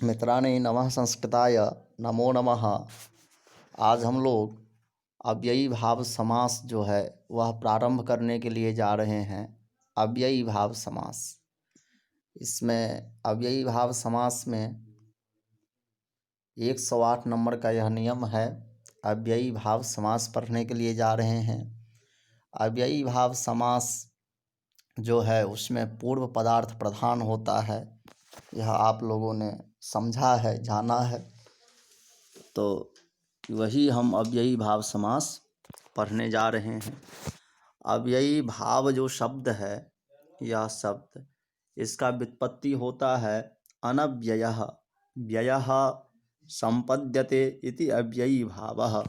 मित्राणि नमः संस्कृताय नमो नमः। आज हम लोग अव्ययी भाव समास जो है वह प्रारंभ करने के लिए जा रहे हैं। अव्ययी भाव समास, इसमें अव्ययी भाव समास में 108 नंबर का यह नियम है। अव्ययी भाव समास पढ़ने के लिए जा रहे हैं। अव्ययी भाव समास जो है उसमें पूर्व पदार्थ प्रधान होता है। यह आप लोगों ने समझा है, जाना है, तो वही हम अव्ययी भाव समास पढ़ने जा रहे हैं। अव्ययी भाव जो शब्द है, यह शब्द इसका व्युत्पत्ति होता है अनव्ययः। व्ययः संपद्यते इति अव्ययी भावः।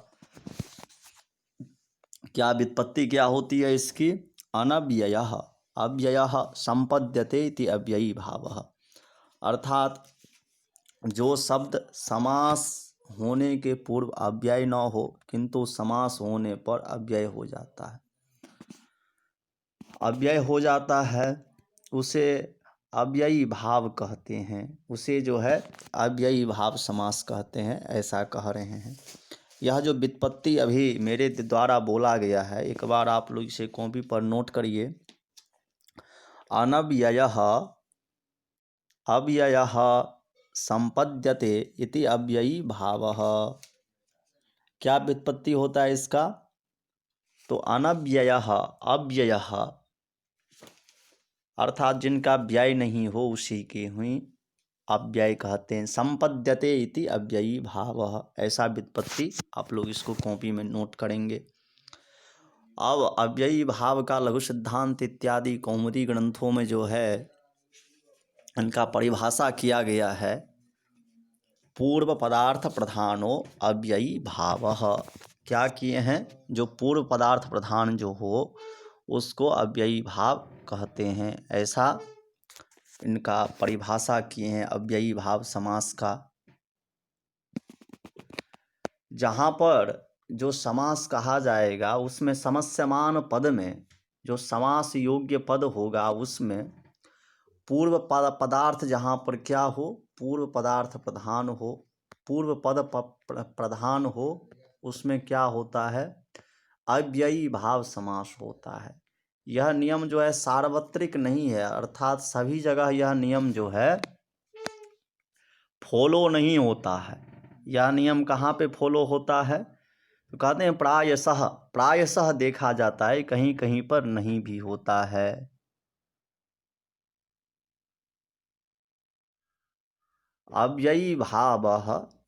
क्या व्युत्पत्ति क्या होती है इसकी? अनव्ययः, अव्ययः संपद्यते इति अव्ययी भावः। अर्थात जो शब्द समास होने के पूर्व अव्यय न हो किंतु समास होने पर अव्यय हो जाता है, अव्यय हो जाता है, उसे अव्ययी भाव कहते हैं। उसे जो है अव्ययी भाव समास कहते हैं, ऐसा कह रहे हैं। यह जो व्युत्पत्ति अभी मेरे द्वारा बोला गया है, एक बार आप लोग इसे कॉपी पर नोट करिए। अनव्ययः अव्ययः संपद्यते इति अव्ययी भावः। क्या व्युत्पत्ति होता है इसका? तो अनव्ययः, अव्ययः अर्थात जिनका व्यय नहीं हो उसी के हुई अव्यय कहते हैं। संपद्यते इति अव्ययी भावः, ऐसा व्युत्पत्ति आप लोग इसको कॉपी में नोट करेंगे। अब अव्ययी भाव का लघु सिद्धांत इत्यादि कौमुदी ग्रंथों में जो है इनका परिभाषा किया गया है। पूर्व पदार्थ प्रधानो अव्ययी भावः। क्या किए हैं? जो पूर्व पदार्थ प्रधान जो हो उसको अव्ययी भाव कहते हैं, ऐसा इनका परिभाषा किए हैं अव्ययी भाव समास का। जहाँ पर जो समास कहा जाएगा उसमें समस्यमान पद में जो समास योग्य पद होगा उसमें पूर्व पदार्थ जहाँ पर क्या हो, पूर्व पदार्थ प्रधान हो, पूर्व पद प्रधान हो, उसमें क्या होता है? अव्ययी भाव समास होता है। यह नियम जो है सार्वत्रिक नहीं है, अर्थात सभी जगह यह नियम जो है फॉलो नहीं होता है। यह नियम कहाँ पे फॉलो होता है? तो कहते हैं प्रायशः, प्रायशः देखा जाता है, कहीं कहीं पर नहीं भी होता है। अव्ययी भावः,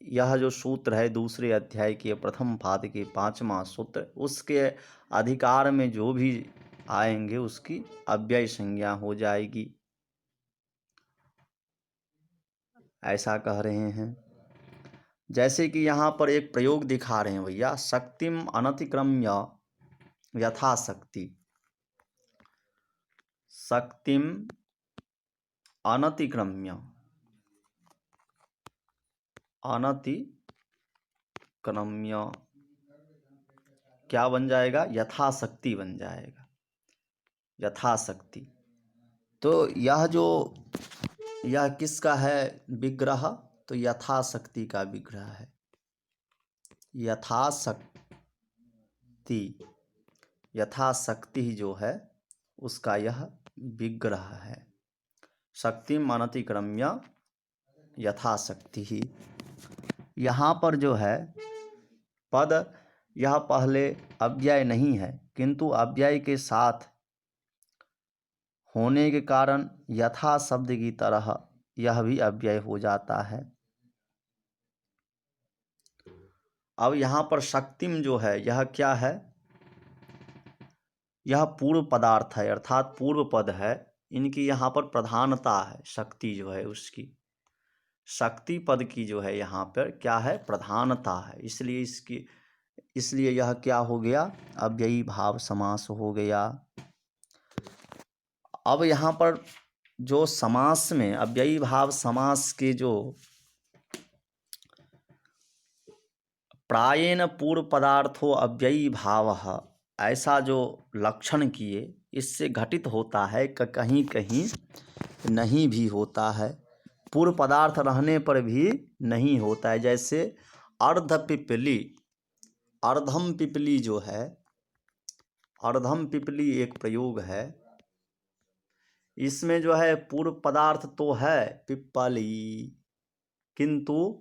यह जो सूत्र है दूसरे अध्याय के प्रथम पाद के 5वां सूत्र, उसके अधिकार में जो भी आएंगे उसकी अव्यय संज्ञा हो जाएगी, ऐसा कह रहे हैं। जैसे कि यहाँ पर एक प्रयोग दिखा रहे हैं भैया, शक्तिम अनतिक्रम्य यथाशक्ति। शक्तिम अनतिक्रम्य, अनतिक्रम्य क्या बन जाएगा? यथाशक्ति बन जाएगा, यथाशक्ति। तो यह किसका है विग्रह? तो यथाशक्ति का विग्रह है। यथाशक्ति, यथाशक्ति जो है उसका यह विग्रह है। शक्तिम अनतिक्रम्य यथाशक्ति ही। यहाँ पर जो है पद, यह पहले अव्यय नहीं है किंतु अव्यय के साथ होने के कारण यथा शब्द की तरह यह भी अव्यय हो जाता है। अब यहाँ पर शक्तिम जो है यह क्या है? यह पूर्व पदार्थ है, अर्थात पूर्व पद है। इनकी यहाँ पर प्रधानता है, शक्ति जो है उसकी, शक्ति पद की जो है यहाँ पर क्या है? प्रधानता है। इसलिए यह क्या हो गया? अव्ययी भाव समास हो गया। अब यहाँ पर जो समास में अव्ययी भाव समास के जो प्रायेण पूर्व पदार्थो अव्ययी भावः, ऐसा जो लक्षण किए, इससे घटित होता है कि कहीं कहीं नहीं भी होता है, पूर्व पदार्थ रहने पर भी नहीं होता है। जैसे अर्ध पिपली, अर्धम पिपली जो है, अर्धम पिपली एक प्रयोग है, इसमें जो है पूर्व पदार्थ तो है पिप्पली, किंतु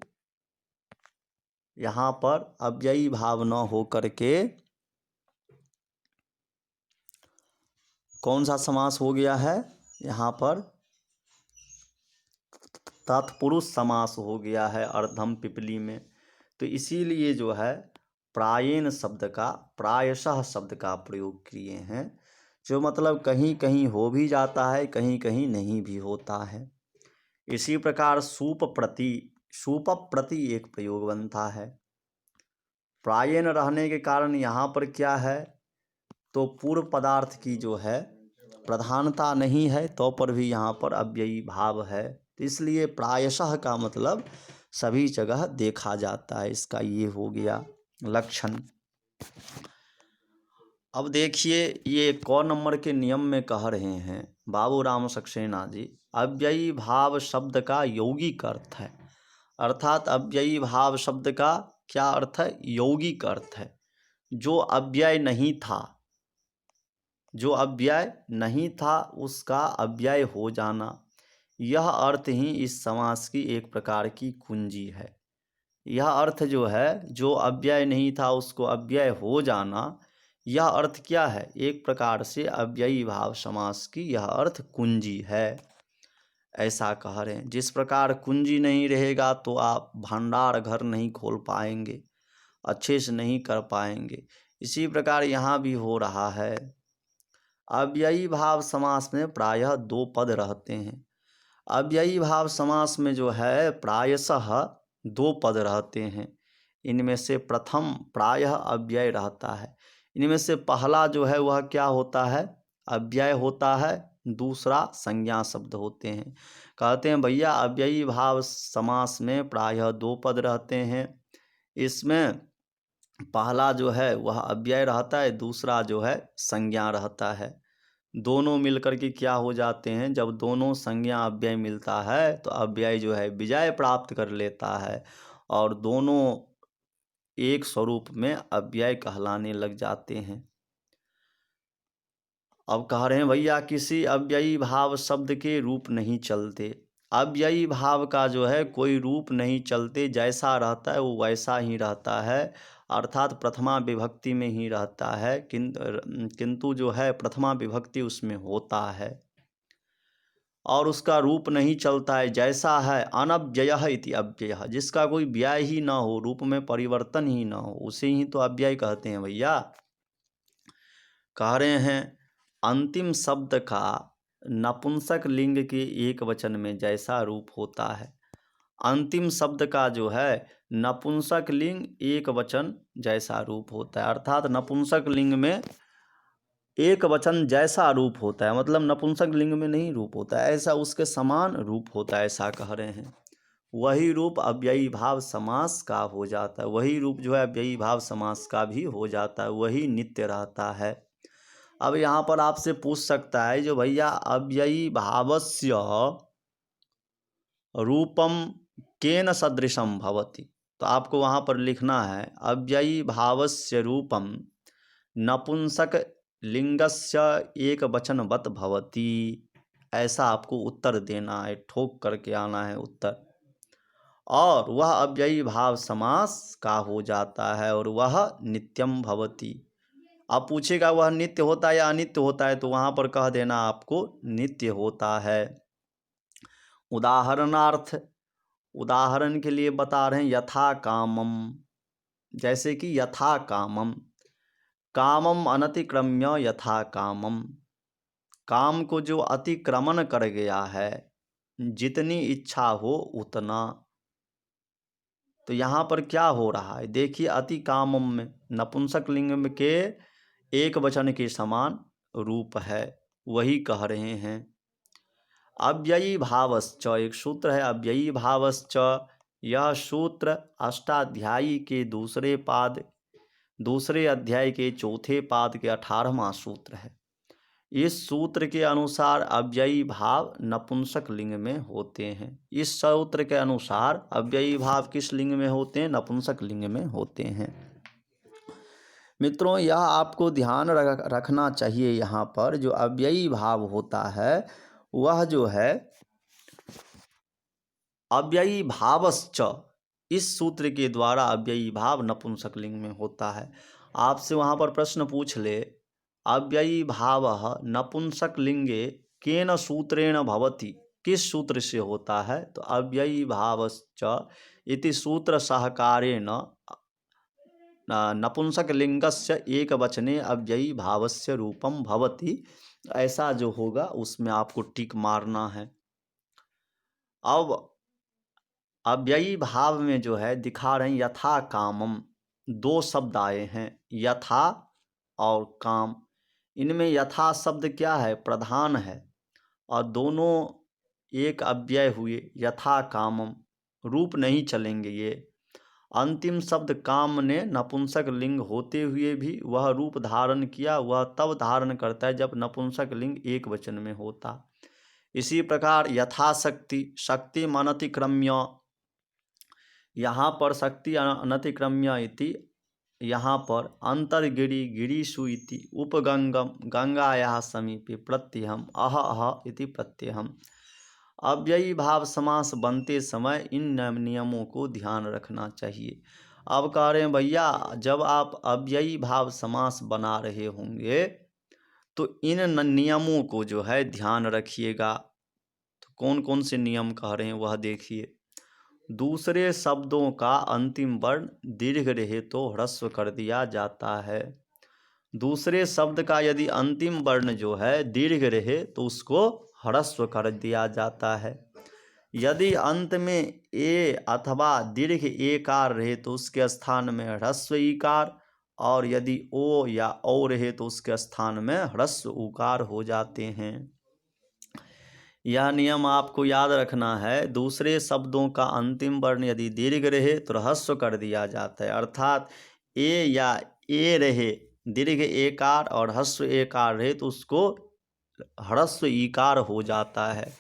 यहाँ पर अव्ययी भाव न हो करके कौन सा समास हो गया है, यहाँ पर तत्पुरुष समास हो गया है अर्धम पिपली में। तो इसीलिए जो है प्रायेण शब्द का, प्रायशः शब्द का प्रयोग किए हैं, जो मतलब कहीं कहीं हो भी जाता है, कहीं कहीं नहीं भी होता है। इसी प्रकार सूप प्रति, सूप प्रति एक प्रयोग बनता है। प्रायेण रहने के कारण यहाँ पर क्या है, तो पूर्व पदार्थ की जो है प्रधानता नहीं है, तो पर भी यहाँ पर अव्ययी भाव है। तो इसलिए प्रायशः का मतलब सभी जगह देखा जाता है, इसका ये हो गया लक्षण। अब देखिए ये क नंबर के नियम में कह रहे हैं बाबूराम सक्सेना जी, अव्ययी भाव शब्द का यौगिक अर्थ है। अर्थात अव्ययी भाव शब्द का क्या अर्थ है, यौगिक अर्थ है। जो अव्यय नहीं था, जो अव्यय नहीं था उसका अव्यय हो जाना, यह अर्थ ही इस समास की एक प्रकार की कुंजी है। यह अर्थ जो है, जो अव्यय नहीं था उसको अव्यय हो जाना, यह अर्थ क्या है, एक प्रकार से अव्ययी भाव समास की यह अर्थ कुंजी है, ऐसा कह रहे हैं। जिस प्रकार कुंजी नहीं रहेगा तो आप भंडार घर नहीं खोल पाएंगे, अच्छे से नहीं कर पाएंगे। इसी प्रकार यहाँ भी हो रहा है। अव्ययी भाव समास में प्रायः दो पद रहते हैं। अव्ययी भाव समास में जो है प्रायशः दो पद रहते हैं। इनमें से प्रथम प्रायः अव्यय रहता है। इनमें से पहला जो है वह क्या होता है, अव्यय होता है, दूसरा संज्ञा शब्द होते हैं। कहते हैं भैया अव्ययी भाव समास में प्रायः दो पद रहते हैं, इसमें पहला जो है वह अव्यय रहता है, दूसरा जो है संज्ञा रहता है। दोनों मिलकर के क्या हो जाते हैं, जब दोनों संज्ञा अव्यय मिलता है तो अव्यय जो है विजय प्राप्त कर लेता है और दोनों एक स्वरूप में अव्यय कहलाने लग जाते हैं। अब कह रहे हैं भैया किसी अव्ययी भाव शब्द के रूप नहीं चलते। अव्ययी भाव का जो है कोई रूप नहीं चलते, जैसा रहता है वो वैसा ही रहता है, अर्थात प्रथमा विभक्ति में ही रहता है, किंतु जो है प्रथमा विभक्ति उसमें होता है और उसका रूप नहीं चलता है। जैसा है अनव्ययः इति अव्ययः, जिसका कोई व्यय ही ना हो, रूप में परिवर्तन ही ना हो, उसे ही तो अव्यय कहते हैं भैया। कह रहे हैं अंतिम शब्द का नपुंसक लिंग के एक वचन में जैसा रूप होता है, अंतिम शब्द का जो है नपुंसक लिंग एक वचन जैसा रूप होता है। अर्थात नपुंसक लिंग में एक वचन जैसा रूप होता है, मतलब नपुंसक लिंग में नहीं रूप होता है, ऐसा उसके समान रूप होता है, ऐसा कह रहे हैं। वही रूप अव्ययी भाव समास का हो जाता है, वही रूप जो है अव्ययी भाव समास का भी हो जाता है, वही नित्य रहता है। अब यहाँ पर आपसे पूछ सकता है जो भैया अव्ययी भावस्य रूपम केन सदृशम भवति, तो आपको वहाँ पर लिखना है अव्ययी भावस्य रूपम नपुंसक लिंगस्य एक वचनवत भवति, ऐसा आपको उत्तर देना है, ठोक करके आना है उत्तर, और वह अव्ययी भाव समास का हो जाता है और वह नित्यम भवति। आप पूछेगा वह नित्य होता है या अनित्य होता है, तो वहाँ पर कह देना आपको नित्य होता है। उदाहरणार्थ, उदाहरण के लिए बता रहे हैं यथा कामम, जैसे कि यथा कामम, कामम अनतिक्रम्य यथा कामम, काम को जो अतिक्रमण कर गया है, जितनी इच्छा हो उतना। तो यहाँ पर क्या हो रहा है, देखिए अति कामम में नपुंसक लिंग के एक वचन के समान रूप है, वही कह रहे हैं। अव्ययी भावश्च एक सूत्र है, अव्ययी भावश्च, यह सूत्र अष्टाध्यायी के दूसरे पाद, दूसरे अध्याय के चौथे पाद के 18वां सूत्र है। इस सूत्र के अनुसार अव्ययी भाव नपुंसक लिंग में होते हैं। इस सूत्र के अनुसार अव्ययी भाव किस लिंग में होते हैं? नपुंसक लिंग में होते हैं। मित्रों, यह आपको ध्यान रखना चाहिए। यहाँ पर जो अव्ययी भाव होता है वह जो है अव्ययी भावश्च, इस सूत्र के द्वारा अव्ययी भाव नपुंसक लिंग में होता है। आपसे वहाँ पर प्रश्न पूछ ले, अव्ययी भाव नपुंसक लिंगे केन सूत्रेण भवति, किस सूत्र से होता है? तो अव्ययी भावश्च इति सूत्र सहकारेण नपुंसक लिंगस्य एक वचने अव्ययी भावस्य रूपम भवति। ऐसा जो होगा उसमें आपको टिक मारना है। अब अव्ययी भाव में जो है दिखा रहे हैं यथा कामम, दो शब्द आए हैं, यथा और काम। इनमें यथा शब्द क्या है? प्रधान है, और दोनों एक अव्यय हुए, यथा कामम, रूप नहीं चलेंगे ये। अंतिम शब्द काम ने नपुंसक लिंग होते हुए भी वह रूप धारण किया, वह तब धारण करता है जब नपुंसक लिंग एक वचन में होता। इसी प्रकार यथाशक्ति, शक्ति अनतिक्रम्य, यहाँ पर शक्ति अनतिक्रम्य इति, यहाँ पर अंतर्गिरि गिरीषु इति, उपगंगम गंगायाः समीपे, प्रत्यहम अह अह इति प्रत्यहम। अव्ययी भाव समास बनते समय इन नियमों को ध्यान रखना चाहिए। अब कह रहे हैं भैया, जब आप अव्ययी भाव समास बना रहे होंगे तो इन नियमों को जो है ध्यान रखिएगा। तो कौन कौन से नियम कह रहे हैं वह देखिए। दूसरे शब्दों का अंतिम वर्ण दीर्घ रहे तो ह्रस्व कर दिया जाता है। दूसरे शब्द का यदि अंतिम वर्ण जो है दीर्घ रहे तो उसको ह्रस्व कर दिया जाता है। यदि अंत में ए अथवा दीर्घ एकार रहे तो उसके स्थान में ह्रस्व ईकार, और यदि ओ या औ रहे तो उसके स्थान में ह्रस्व उकार हो जाते हैं। यह नियम आपको याद रखना है। दूसरे शब्दों का अंतिम वर्ण यदि दीर्घ रहे तो ह्रस्व कर दिया जाता है, अर्थात ए या ए रहे, दीर्घ एकार और ह्रस्व एकार रहे तो उसको ह्रस्व ईकार हो जाता है।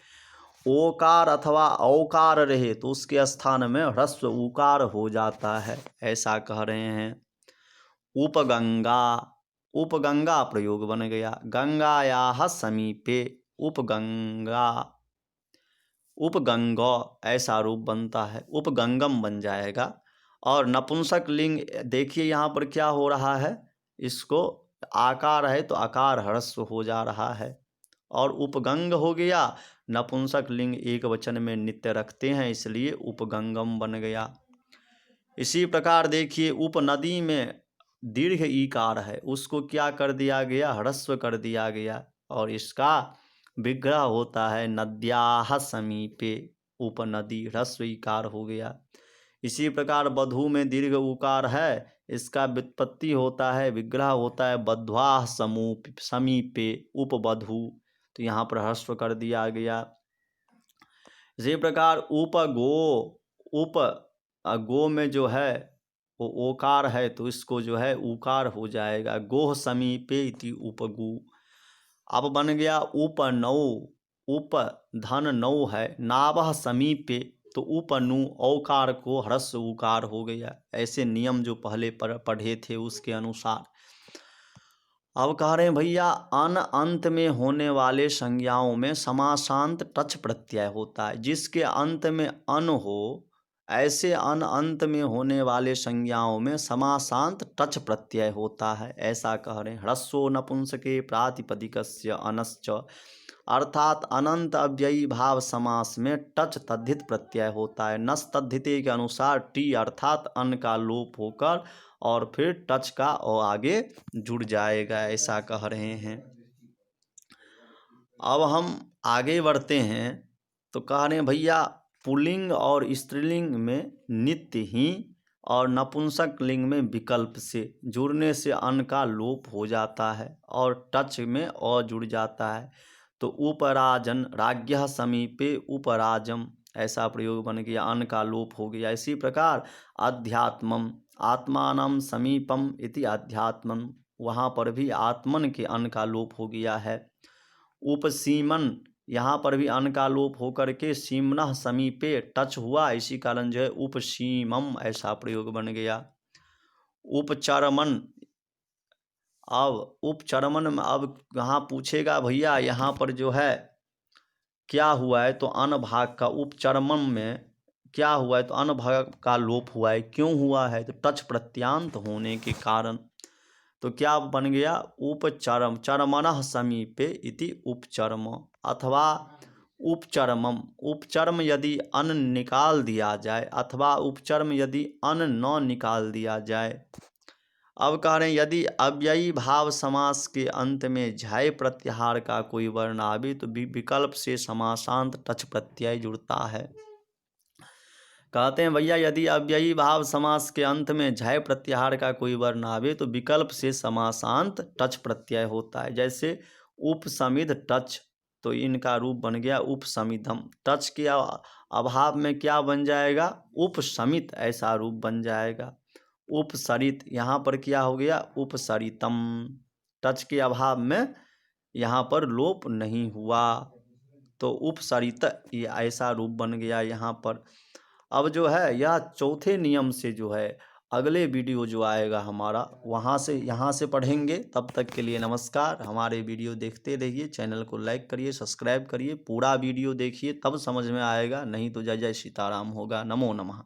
ओकार अथवा औकार रहे तो उसके स्थान में ह्रस्व उकार हो जाता है। ऐसा कह रहे हैं। उपगंगा, उपगंगा प्रयोग बन गया। गंगायाः समीपे, उपगंगा, उपगंग ऐसा रूप बनता है, उपगंगम बन जाएगा। और नपुंसक लिंग देखिए यहाँ पर क्या हो रहा है, इसको आकार है तो आकार ह्रस्व हो जा रहा है, और उपगंग हो गया। नपुंसक लिंग एक वचन में नित्य रखते हैं इसलिए उपगंगम बन गया। इसी प्रकार देखिए उपनदी में दीर्घ ईकार है, उसको क्या कर दिया गया? ह्रस्व कर दिया गया, और इसका विग्रह होता है नद्याः समीपे, उपनदी, ह्रस्व ईकार हो गया। इसी प्रकार बधू में दीर्घ उकार है, इसका व्युत्पत्ति होता है, विग्रह होता है बध्वाः समीपे, उपबधू, तो यहाँ पर ह्रस्व कर दिया गया। इसी प्रकार उपगो, उप गो में जो है वो ओकार है तो इसको जो है उकार हो जाएगा, गोह समीपे इति उपगु। अब बन गया उपनौ, उप धन नौ है, नावः समीपे, तो उपनु औकार को ह्रस्व उकार हो गया। ऐसे नियम जो पहले पढ़े थे उसके अनुसार। अब कह रहे हैं भैया, अन अंत में होने वाले संज्ञाओं में समासांत टच प्रत्यय होता है। जिसके अंत में अन हो, ऐसे अन अंत में होने वाले संज्ञाओं में समासांत टच प्रत्यय होता है। ऐसा कह रहे हैं। ह्रस्वो नपुंसके प्रातिपदिकस्य अनश्च, अर्थात अनंत अव्ययी भाव समास में टच तद्धित प्रत्यय होता है। नस तद्धिते के अनुसार टी अर्थात अन का लोप होकर और फिर टच का और आगे जुड़ जाएगा। ऐसा कह रहे हैं। अब हम आगे बढ़ते हैं तो कह रहे हैं भैया, पुल्लिंग और स्त्रीलिंग में नित्य ही और नपुंसक लिंग में विकल्प से जुड़ने से अन का लोप हो जाता है और टच में अ जुड़ जाता है। तो उपराजन, राज्ञः समीपे उपराजम, ऐसा प्रयोग बन गया, अन का लोप हो गया। इसी प्रकार अध्यात्मम, आत्मानं समीपम इति अध्यात्मम, वहाँ पर भी आत्मन के अन का लोप हो गया है। उपसीमन, यहाँ पर भी अन का लोप होकर के सीमनः समीपे टच हुआ, इसी कारण जो है उपसीमम ऐसा प्रयोग बन गया। उपचरमन, अब उपचरमन में अब यहाँ पूछेगा भैया यहाँ पर जो है क्या हुआ है, तो अन भाग का उपचरमन में क्या हुआ है, तो अन भाग का लोप हुआ है। क्यों हुआ है, तो टच प्रत्यांत होने के कारण। तो क्या बन गया, उपचरम, चरमनः समीपे इति उपचरम, अथवा उपचरमम, उपचर्म यदि अन निकाल दिया जाए, अथवा उपचर्म यदि अन न निकाल दिया जाए। अब कह रहे हैं यदि अव्ययी भाव समास के अंत में झाय प्रत्याहार का कोई वर्ण आवे तो विकल्प से समासांत टच प्रत्यय जुड़ता है। कहते हैं भैया यदि अव्ययी भाव समास के अंत में झाय प्रत्याहार का कोई वर्ण आवे तो विकल्प से समासांत टच प्रत्यय होता है। जैसे उपसमिध टच, तो इनका रूप बन गया उपसमिधम। टच के अभाव में क्या बन जाएगा, उपसमित ऐसा रूप बन जाएगा। उपसरित, यहाँ पर क्या हो गया, उपसरितम। टच के अभाव में यहाँ पर लोप नहीं हुआ, तो उपसरित ये ऐसा रूप बन गया यहाँ पर। अब जो है यह चौथे नियम से जो है अगले वीडियो जो आएगा हमारा वहाँ से यहाँ से पढ़ेंगे। तब तक के लिए नमस्कार। हमारे वीडियो देखते रहिए, चैनल को लाइक करिए, सब्सक्राइब करिए, पूरा वीडियो देखिए तब समझ में आएगा, नहीं तो जय जय सीताराम होगा। नमो नमः।